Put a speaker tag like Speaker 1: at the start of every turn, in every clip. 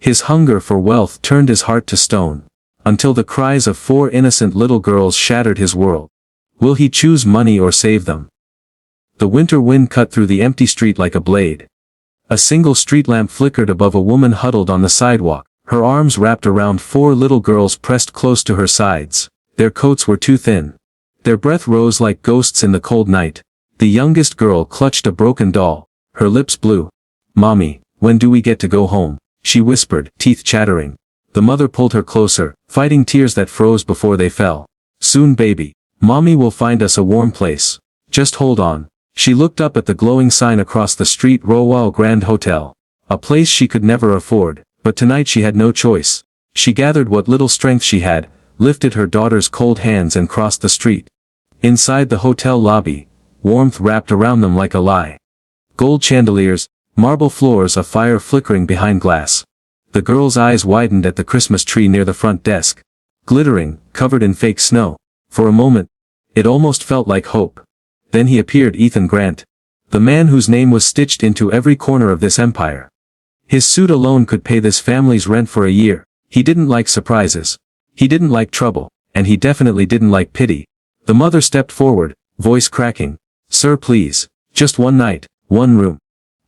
Speaker 1: His hunger for wealth turned his heart to stone, until the cries of 4 innocent little girls shattered his world. Will he choose money or save them? The winter wind cut through the empty street like a blade. A single street lamp flickered above a woman huddled on the sidewalk, her arms wrapped around 4 little girls pressed close to her sides. Their coats were too thin. Their breath rose like ghosts in the cold night. The youngest girl clutched a broken doll, her lips blue. "Mommy, when do we get to go home?" she whispered, teeth chattering. The mother pulled her closer, fighting tears that froze before they fell. "Soon, baby. Mommy will find us a warm place. Just hold on." She looked up at the glowing sign across the street, Royal Grand Hotel. A place she could never afford, but tonight she had no choice. She gathered what little strength she had, lifted her daughter's cold hands and crossed the street. Inside the hotel lobby, warmth wrapped around them like a lie. Gold chandeliers, marble floors, a fire flickering behind glass. The girl's eyes widened at the Christmas tree near the front desk. Glittering, covered in fake snow. For a moment, it almost felt like hope. Then he appeared, Ethan Grant. The man whose name was stitched into every corner of this empire. His suit alone could pay this family's rent for a year. He didn't like surprises. He didn't like trouble, and he definitely didn't like pity. The mother stepped forward, voice cracking. "Sir, please. Just one night, one room.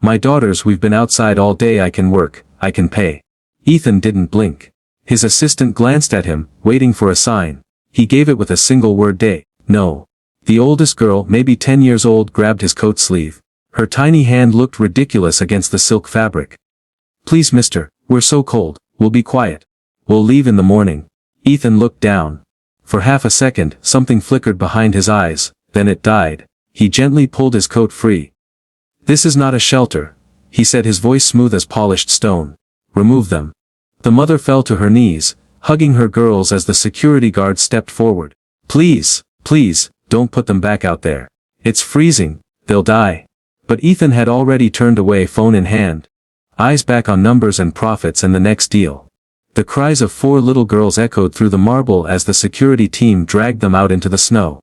Speaker 1: My daughters, we've been outside all day. I can work, I can pay." Ethan didn't blink. His assistant glanced at him, waiting for a sign. He gave it with a single word: "Day." "No." The oldest girl, maybe 10 years old, grabbed his coat sleeve. Her tiny hand looked ridiculous against the silk fabric. "Please, mister, we're so cold. We'll be quiet. We'll leave in the morning." Ethan looked down. For half a second, something flickered behind his eyes, then it died. He gently pulled his coat free. "This is not a shelter," he said, his voice smooth as polished stone. "Remove them." The mother fell to her knees, hugging her girls as the security guard stepped forward. "Please, please, don't put them back out there. It's freezing, they'll die." But Ethan had already turned away, phone in hand. Eyes back on numbers and profits and the next deal. The cries of 4 little girls echoed through the marble as the security team dragged them out into the snow.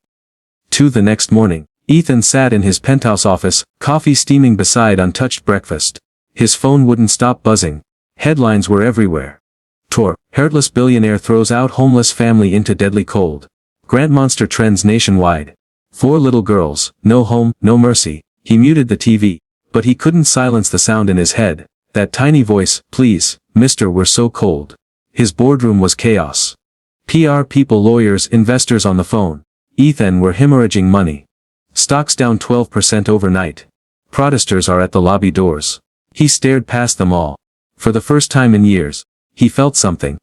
Speaker 1: The next morning, Ethan sat in his penthouse office, coffee steaming beside untouched breakfast. His phone wouldn't stop buzzing. Headlines were everywhere. Heartless billionaire throws out homeless family into deadly cold. Grant monster trends nationwide. 4 little girls, no home, no mercy. He muted the TV, but he couldn't silence the sound in his head. That tiny voice: "Please, mister, we're so cold." His boardroom was chaos. PR people, lawyers, investors on the phone. Ethan were hemorrhaging money. Stocks down 12% overnight. Protesters are at the lobby doors. He stared past them all. For the first time in years, he felt something.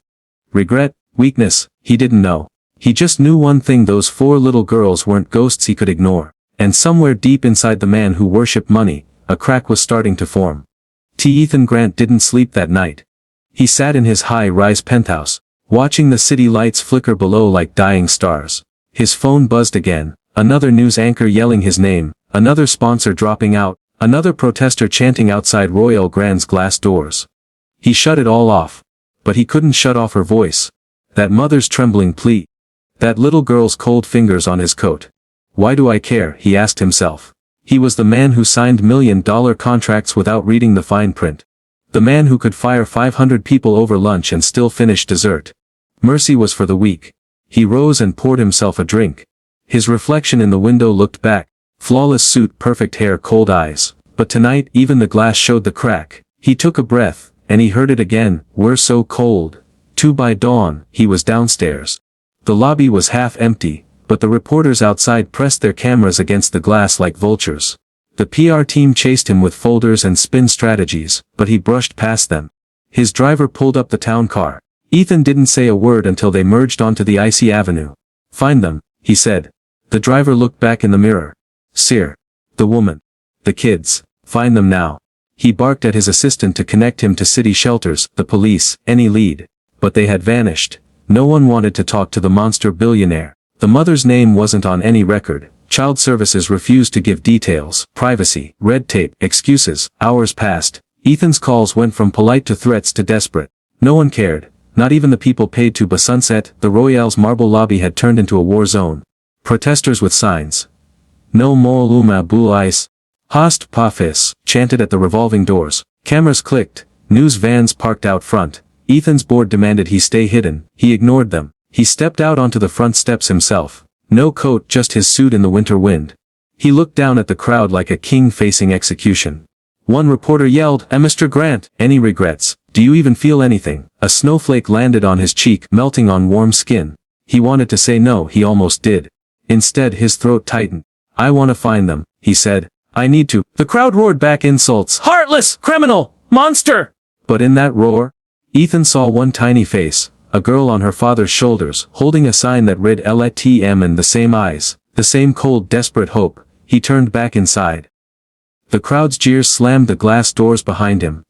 Speaker 1: Regret, weakness, he didn't know. He just knew one thing: those 4 little girls weren't ghosts he could ignore. And somewhere deep inside the man who worshipped money, a crack was starting to form. Ethan Grant didn't sleep that night. He sat in his high-rise penthouse, watching the city lights flicker below like dying stars. His phone buzzed again, another news anchor yelling his name, another sponsor dropping out, another protester chanting outside Royal Grand's glass doors. He shut it all off. But he couldn't shut off her voice. That mother's trembling plea. That little girl's cold fingers on his coat. Why do I care? He asked himself. He was the man who signed $1 million contracts without reading the fine print. The man who could fire 500 people over lunch and still finish dessert. Mercy was for the weak. He rose and poured himself a drink. His reflection in the window looked back. Flawless suit, perfect hair, cold eyes. But tonight even the glass showed the crack. He took a breath, and he heard it again: "We're so cold." 2 by dawn, he was downstairs. The lobby was half empty, but the reporters outside pressed their cameras against the glass like vultures. The PR team chased him with folders and spin strategies, but he brushed past them. His driver pulled up the town car. Ethan didn't say a word until they merged onto the icy avenue. "Find them," he said. The driver looked back in the mirror. "Sir. The woman. The kids. Find them now." He barked at his assistant to connect him to city shelters, the police, any lead. But they had vanished. No one wanted to talk to the monster billionaire. The mother's name wasn't on any record. Child services refused to give details. Privacy, red tape, excuses. Hours passed. Ethan's calls went from polite to threats to desperate. No one cared. Not even the people paid to. By sunset, the Royale's marble lobby had turned into a war zone. Protesters with signs. "No more Luma Bul Ice. Hast Pafis," chanted at the revolving doors. Cameras clicked. News vans parked out front. Ethan's board demanded he stay hidden. He ignored them. He stepped out onto the front steps himself. No coat, just his suit in the winter wind. He looked down at the crowd like a king facing execution. One reporter yelled, Mr. Grant, any regrets? Do you even feel anything? A snowflake landed on his cheek, melting on warm skin. He wanted to say no, he almost did. Instead his throat tightened. I want to find them, he said. I need to. The crowd roared back insults. Heartless! Criminal! Monster! But in that roar, Ethan saw one tiny face, a girl on her father's shoulders, holding a sign that read LATM, and the same eyes, the same cold, desperate hope. He turned back inside. The crowd's jeers slammed the glass doors behind him.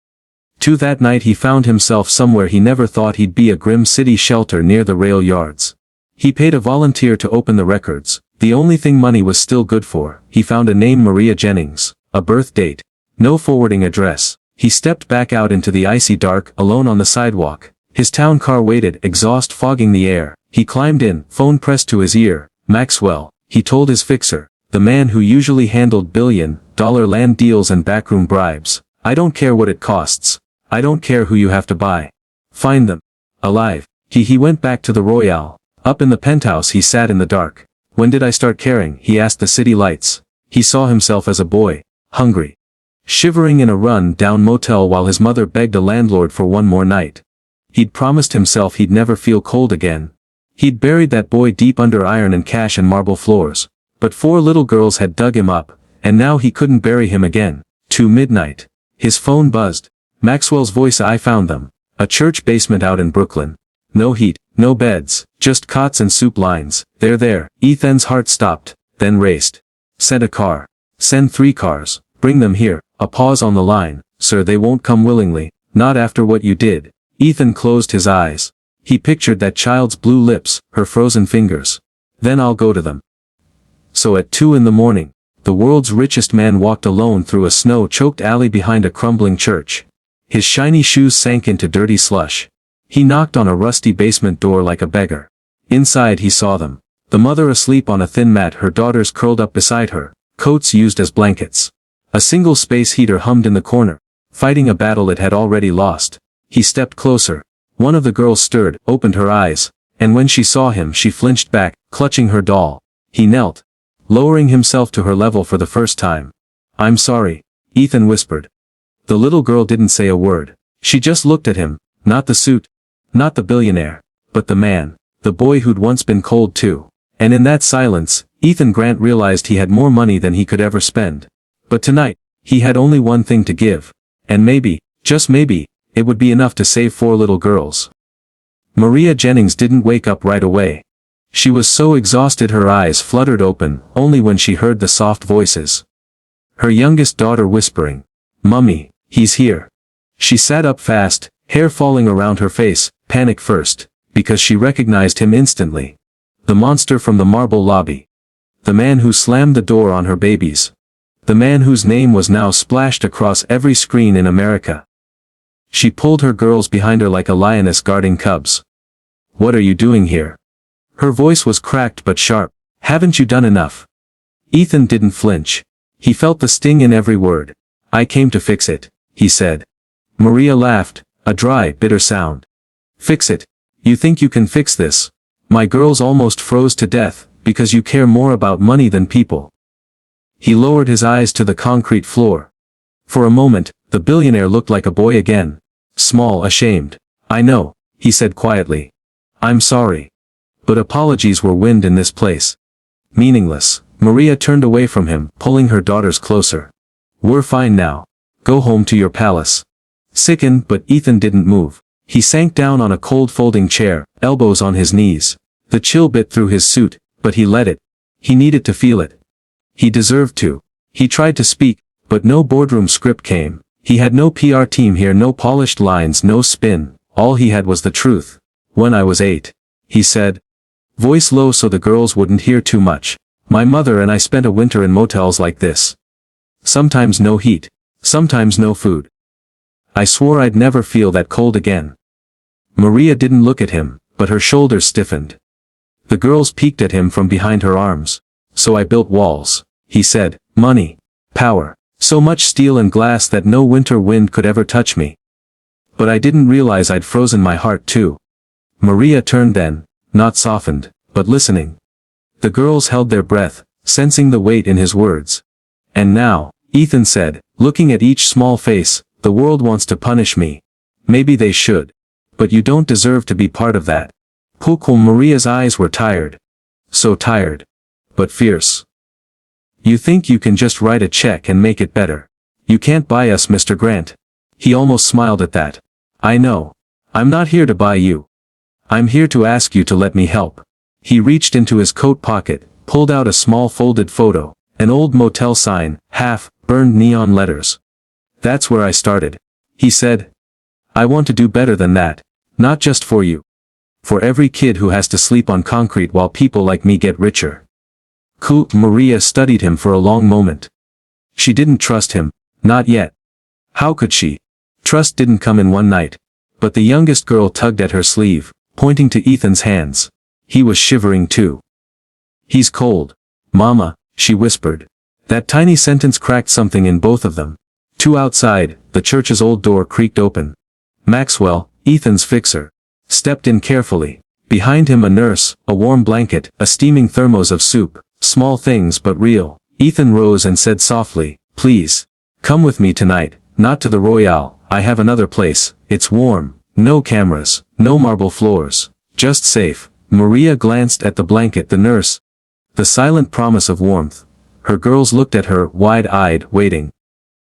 Speaker 1: That night he found himself somewhere he never thought he'd be, a grim city shelter near the rail yards. He paid a volunteer to open the records, the only thing money was still good for. He found a name, Maria Jennings, a birth date, no forwarding address. He stepped back out into the icy dark, alone on the sidewalk. His town car waited, exhaust fogging the air. He climbed in, phone pressed to his ear. Maxwell, he told his fixer, the man who usually handled billion-dollar land deals and backroom bribes. I don't care what it costs. I don't care who you have to buy. Find them. Alive. He went back to the Royale. Up in the penthouse he sat in the dark. When did I start caring? He asked the city lights. He saw himself as a boy, hungry, shivering in a run-down motel while his mother begged a landlord for one more night. He'd promised himself he'd never feel cold again. He'd buried that boy deep under iron and cash and marble floors. But 4 little girls had dug him up, and now he couldn't bury him again. To midnight. His phone buzzed. Maxwell's voice. I found them. A church basement out in Brooklyn. No heat, no beds, just cots and soup lines. They're there. Ethan's heart stopped, then raced. Send a car. Send 3 cars. Bring them here. A pause on the line. Sir, they won't come willingly. Not after what you did. Ethan closed his eyes. He pictured that child's blue lips, her frozen fingers. Then I'll go to them. So at 2 in the morning, the world's richest man walked alone through a snow-choked alley behind a crumbling church. His shiny shoes sank into dirty slush. He knocked on a rusty basement door like a beggar. Inside he saw them. The mother asleep on a thin mat, her daughters curled up beside her, coats used as blankets. A single space heater hummed in the corner, fighting a battle it had already lost. He stepped closer. One of the girls stirred, opened her eyes, and when she saw him she flinched back, clutching her doll. He knelt, lowering himself to her level for the first time. I'm sorry, Ethan whispered. The little girl didn't say a word. She just looked at him, not the suit, not the billionaire, but the man, the boy who'd once been cold too. And in that silence, Ethan Grant realized he had more money than he could ever spend. But tonight, he had only one thing to give. And maybe, just maybe, it would be enough to save 4 little girls. Maria Jennings didn't wake up right away. She was so exhausted her eyes fluttered open, only when she heard the soft voices. Her youngest daughter whispering, Mummy, he's here. She sat up fast, hair falling around her face, panic first, because she recognized him instantly. The monster from the marble lobby. The man who slammed the door on her babies. The man whose name was now splashed across every screen in America. She pulled her girls behind her like a lioness guarding cubs. What are you doing here? Her voice was cracked but sharp. Haven't you done enough? Ethan didn't flinch. He felt the sting in every word. I came to fix it, he said. Maria laughed, a dry, bitter sound. Fix it? You think you can fix this? My girls almost froze to death, because you care more about money than people. He lowered his eyes to the concrete floor. For a moment, the billionaire looked like a boy again. Small, ashamed. I know, he said quietly. I'm sorry. But apologies were wind in this place. Meaningless. Maria turned away from him, pulling her daughters closer. We're fine now. Go home to your palace. Sickened, but Ethan didn't move. He sank down on a cold folding chair, elbows on his knees. The chill bit through his suit, but he let it. He needed to feel it. He deserved to. He tried to speak, but no boardroom script came. He had no PR team here, no polished lines, no spin. All he had was the truth. When I was 8, he said. Voice low so the girls wouldn't hear too much. My mother and I spent a winter in motels like this. Sometimes no heat. Sometimes no food. I swore I'd never feel that cold again. Maria didn't look at him, but her shoulders stiffened. The girls peeked at him from behind her arms. So I built walls, he said. Money. Power. So much steel and glass that no winter wind could ever touch me. But I didn't realize I'd frozen my heart too. Maria turned then, not softened, but listening. The girls held their breath, sensing the weight in his words. And now, Ethan said, looking at each small face, the world wants to punish me. Maybe they should. But you don't deserve to be part of that. Maria's eyes were tired. So tired. But fierce. You think you can just write a check and make it better. You can't buy us, Mr. Grant. He almost smiled at that. I know. I'm not here to buy you. I'm here to ask you to let me help. He reached into his coat pocket, pulled out a small folded photo, an old motel sign, burned neon letters. That's where I started. He said. I want to do better than that. Not just for you. For every kid who has to sleep on concrete while people like me get richer. Maria studied him for a long moment. She didn't trust him, not yet. How could she? Trust didn't come in one night. But the youngest girl tugged at her sleeve, pointing to Ethan's hands. He was shivering too. He's cold. Mama, she whispered. That tiny sentence cracked something in both of them. Outside, the church's old door creaked open. Maxwell, Ethan's fixer, stepped in carefully. Behind him a nurse, a warm blanket, a steaming thermos of soup, small things but real. Ethan rose and said softly, please, come with me tonight, not to the Royale, I have another place, it's warm, no cameras, no marble floors, just safe. Maria glanced at the blanket, the nurse. The silent promise of warmth. Her girls looked at her, wide-eyed, waiting.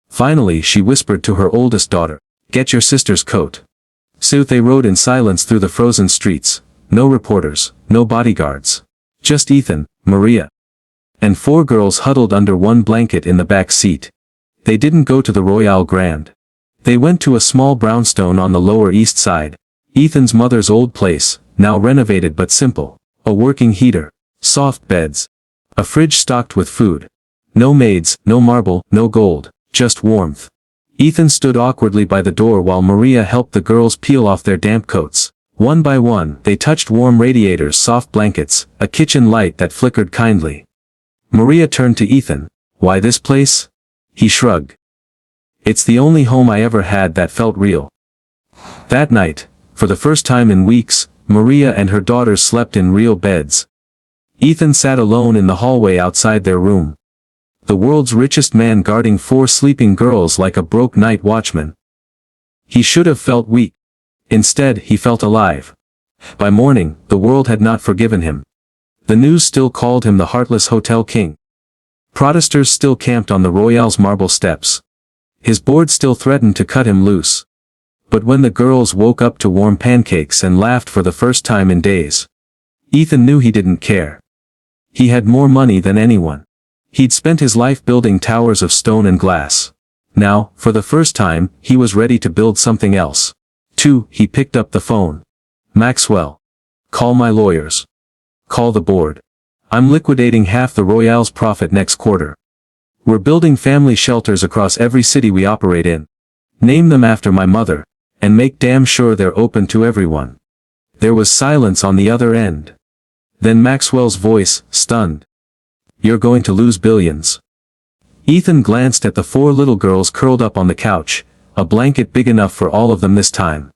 Speaker 1: Finally she whispered to her oldest daughter, get your sister's coat. So they rode in silence through the frozen streets, no reporters, no bodyguards. Just Ethan, Maria. And 4 girls huddled under one blanket in the back seat. They didn't go to the Royale Grand. They went to a small brownstone on the Lower East Side. Ethan's mother's old place, now renovated but simple. A working heater, soft beds. A fridge stocked with food. No maids, no marble, no gold, just warmth. Ethan stood awkwardly by the door while Maria helped the girls peel off their damp coats. One by one, they touched warm radiators, soft blankets, a kitchen light that flickered kindly. Maria turned to Ethan. Why this place? He shrugged. It's the only home I ever had that felt real. That night, for the first time in weeks, Maria and her daughters slept in real beds. Ethan sat alone in the hallway outside their room. The world's richest man guarding 4 sleeping girls like a broke night watchman. He should have felt weak. Instead, he felt alive. By morning, the world had not forgiven him. The news still called him the heartless hotel king. Protesters still camped on the Royale's marble steps. His board still threatened to cut him loose. But when the girls woke up to warm pancakes and laughed for the first time in days, Ethan knew he didn't care. He had more money than anyone. He'd spent his life building towers of stone and glass. Now, for the first time, he was ready to build something else. He picked up the phone. Maxwell. Call my lawyers. Call the board. I'm liquidating half the Royale's profit next quarter. We're building family shelters across every city we operate in. Name them after my mother. And make damn sure they're open to everyone. There was silence on the other end. Then Maxwell's voice, stunned. You're going to lose billions. Ethan glanced at the 4 little girls curled up on the couch, a blanket big enough for all of them this time.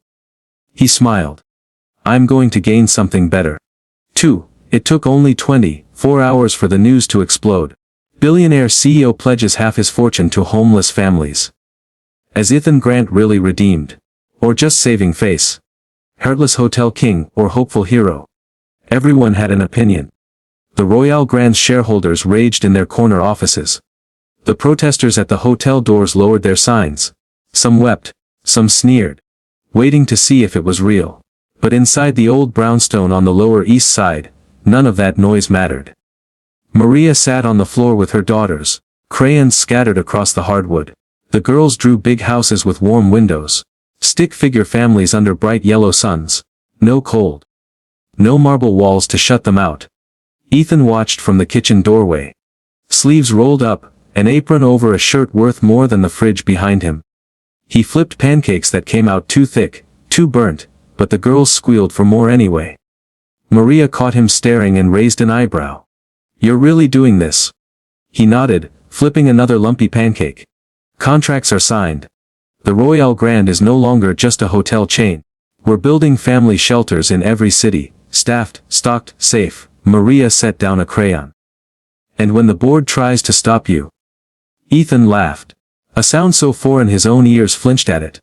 Speaker 1: He smiled. I'm going to gain something better. It took only 24 hours for the news to explode. Billionaire CEO pledges half his fortune to homeless families. As Ethan Grant really redeemed? Or just saving face? Heartless hotel king or hopeful hero? Everyone had an opinion. The Royale Grand's shareholders raged in their corner offices. The protesters at the hotel doors lowered their signs. Some wept, some sneered, waiting to see if it was real. But inside the old brownstone on the Lower East Side, none of that noise mattered. Maria sat on the floor with her daughters, crayons scattered across the hardwood. The girls drew big houses with warm windows. Stick-figure families under bright yellow suns. No cold. No marble walls to shut them out. Ethan watched from the kitchen doorway. Sleeves rolled up, an apron over a shirt worth more than the fridge behind him. He flipped pancakes that came out too thick, too burnt, but the girls squealed for more anyway. Maria caught him staring and raised an eyebrow. You're really doing this? He nodded, flipping another lumpy pancake. Contracts are signed. The Royal Grand is no longer just a hotel chain. We're building family shelters in every city, staffed, stocked, safe. Maria set down a crayon. And when the board tries to stop you? Ethan laughed. A sound so foreign his own ears flinched at it.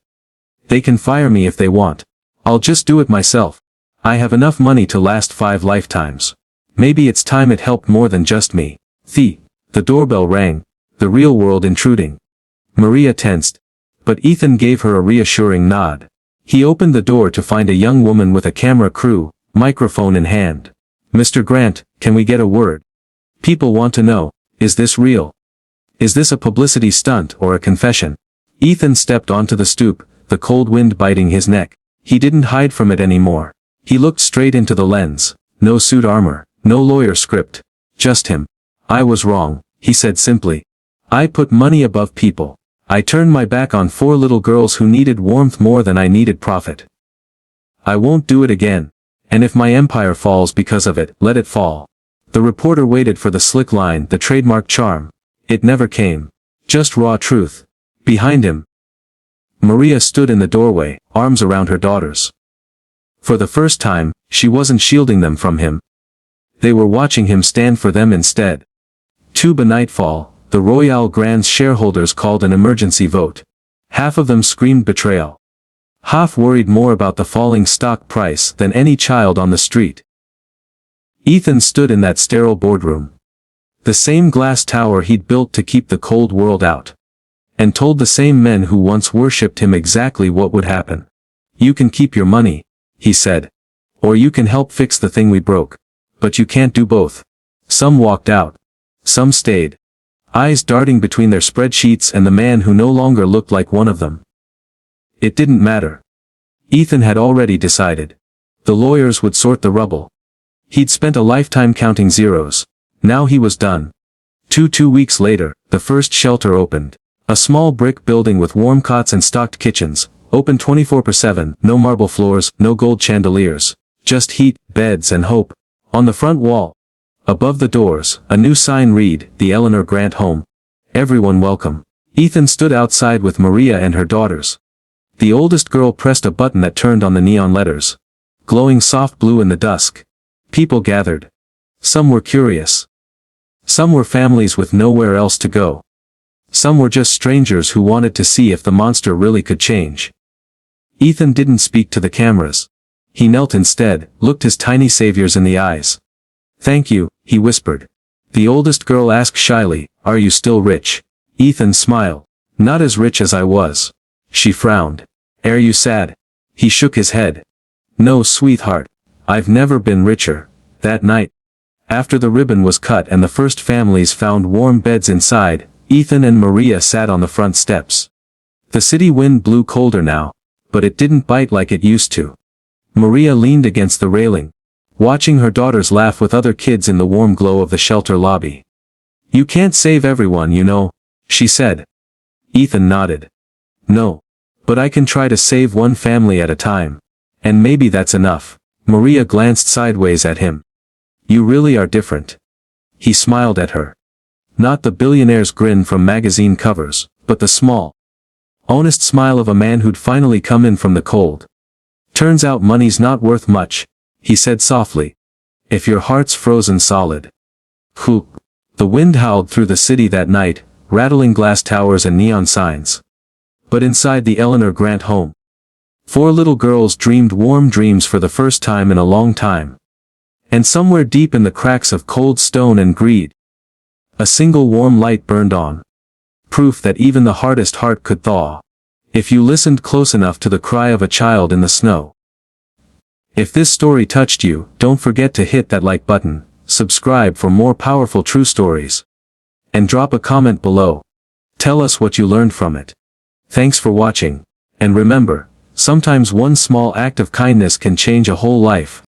Speaker 1: They can fire me if they want. I'll just do it myself. I have enough money to last 5 lifetimes. Maybe it's time it helped more than just me. The doorbell rang, the real world intruding. Maria tensed. But Ethan gave her a reassuring nod. He opened the door to find a young woman with a camera crew, microphone in hand. Mr. Grant, can we get a word? People want to know, is this real? Is this a publicity stunt or a confession? Ethan stepped onto the stoop, the cold wind biting his neck. He didn't hide from it anymore. He looked straight into the lens. No suit armor, no lawyer script. Just him. I was wrong, he said simply. I put money above people. I turned my back on 4 little girls who needed warmth more than I needed profit. I won't do it again. And if my empire falls because of it, let it fall. The reporter waited for the slick line, the trademark charm. It never came. Just raw truth. Behind him, Maria stood in the doorway, arms around her daughters. For the first time, she wasn't shielding them from him. They were watching him stand for them instead. By nightfall, the Royal Grand's shareholders called an emergency vote. Half of them screamed betrayal. Half worried more about the falling stock price than any child on the street. Ethan stood in that sterile boardroom. The same glass tower he'd built to keep the cold world out. And told the same men who once worshipped him exactly what would happen. You can keep your money, he said. Or you can help fix the thing we broke. But you can't do both. Some walked out. Some stayed. Eyes darting between their spreadsheets and the man who no longer looked like one of them. It didn't matter. Ethan had already decided. The lawyers would sort the rubble. He'd spent a lifetime counting zeros. Now he was done. 2 weeks later, the first shelter opened. A small brick building with warm cots and stocked kitchens, open 24/7, no marble floors, no gold chandeliers. Just heat, beds and hope. On the front wall, above the doors, a new sign read, the Eleanor Grant Home. Everyone welcome. Ethan stood outside with Maria and her daughters. The oldest girl pressed a button that turned on the neon letters. Glowing soft blue in the dusk. People gathered. Some were curious. Some were families with nowhere else to go. Some were just strangers who wanted to see if the monster really could change. Ethan didn't speak to the cameras. He knelt instead, looked his tiny saviors in the eyes. Thank you, he whispered. The oldest girl asked shyly, are you still rich? Ethan smiled. Not as rich as I was. She frowned. Are you sad? He shook his head. No, sweetheart. I've never been richer. That night, after the ribbon was cut and the first families found warm beds inside, Ethan and Maria sat on the front steps. The city wind blew colder now, but it didn't bite like it used to. Maria leaned against the railing, watching her daughters laugh with other kids in the warm glow of the shelter lobby. You can't save everyone, you know, she said. Ethan nodded. No. But I can try to save one family at a time. And maybe that's enough. Maria glanced sideways at him. You really are different. He smiled at her. Not the billionaire's grin from magazine covers, but the small, honest smile of a man who'd finally come in from the cold. Turns out money's not worth much, he said softly. If your heart's frozen solid. Whoop. The wind howled through the city that night, rattling glass towers and neon signs. But inside the Eleanor Grant home, 4 little girls dreamed warm dreams for the first time in a long time. And somewhere deep in the cracks of cold stone and greed, a single warm light burned on. Proof that even the hardest heart could thaw, if you listened close enough to the cry of a child in the snow. If this story touched you, don't forget to hit that like button, subscribe for more powerful true stories, and drop a comment below. Tell us what you learned from it. Thanks for watching, and remember, sometimes one small act of kindness can change a whole life.